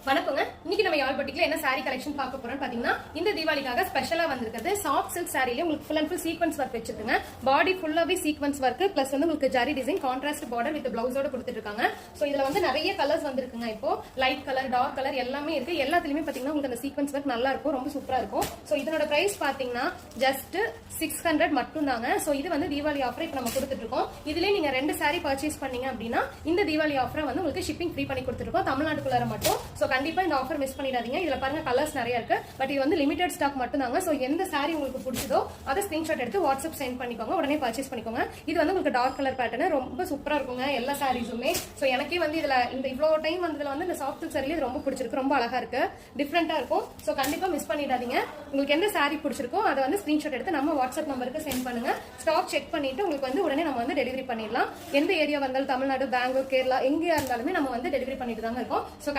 வணக்கங்க. இன்னைக்கு நம்ம யாழ்ப்பாணத்துல என்ன சாரி கலெக்ஷன் பார்க்க போறோம்னு பாத்தீங்கன்னா, இந்த தீபாவளிக்காக ஸ்பெஷலா வந்திருக்கிறது சாஃப்ட் சில்க் சாரில உங்களுக்கு full and full sequence work வச்சிருக்காங்க. பாடி ஃபுல்லாவே சீக்வென்ஸ் ஒர்க் பிளஸ் வந்து உங்களுக்கு zari design contrast border with பிளவுஸோட கொடுத்துட்டு இருக்காங்க. சோ இதுல வந்து நிறைய கலர்ஸ் வந்திருக்குங்க. இப்போ லைட் கலர், டார்க் கலர் எல்லாமே இருக்கு. எல்லாத்துலயுமே பாத்தீங்கன்னா உங்களுக்கு அந்த சீக்வென்ஸ் ஒர்க் நல்லா இருக்கும், ரொம்ப சூப்பரா இருக்கும். சோ இதனோட பிரைஸ் பாத்தீங்கன்னா ஜஸ்ட் 600 மட்டும் தாங்க. சோ இது வந்து தீபாவளி ஆஃபர் இப்ப நம்ம கொடுத்துட்டு இருக்கோம். இதுல நீங்க 2 சாரி பர்ச்சேஸ் பண்ணீங்க அப்படின்னா இந்த தீபாவளி ஆஃபரை வந்து உங்களுக்கு ஷிப்பிங் ஃப்ரீ பண்ணி கொடுத்துருக்கோம் தமிழ்நாட்டுக்குள்ள மட்டும். சோ கண்டிப்பா இந்த ஆஃபர் மிஸ் பண்ணிடாதீங்க. இதுல பாருங்க கலர்ஸ் நிறைய இருக்கு, பட் இது வந்து லிமிடெட் ஸ்டாக் மட்டும் தாங்க. சோ எந்த சாரி உங்களுக்கு பிடிச்சதோ அதை ஸ்கிரீன்ஷாட் எடுத்து வாட்ஸ்அப் சென்ட் பண்ணிக்கோங்க, உடனே பர்ச்சேஸ் பண்ணிக்கோங்க. இது வந்து உங்களுக்கு டார்க் கலர் பேட்டர்ன் ரொம்ப சூப்பரா இருக்குங்க எல்லா சாரீஸுமே. சோ எனக்கே வந்து இதுல இந்த இவ்வளவு டைம் வந்ததுல வந்து இந்த சாஃப்ட் சில்க் சாரி ரொம்ப பிடிச்சிருக்கு, ரொம்ப அழகா இருக்கு, டிஃபரெண்டா இருக்கும். சோ கண்டிப்பா மிஸ் பண்ணிடாதீங்க. உங்களுக்கு எந்த சாரி பிடிச்சிருக்கோ அதை வந்து ஸ்கிரீன்ஷாட் எடுத்து நம்ம வாட்ஸ்அப் நம்பருக்கு சென்ட் பண்ணுங்க. ஸ்டாக் செக் பண்ணிட்டு உங்களுக்கு வந்து உடனே நம்ம வந்து டெலிவரி பண்ணிடலாம். எந்த ஏரியா வந்தாலும் தமிழ்நாடு, பெங்களூர், கேரளா எங்கேயா இருந்தாலுமே நம்ம வந்து டெலிவரி பண்ணிட்டு தாங்க இருக்கோம். சோ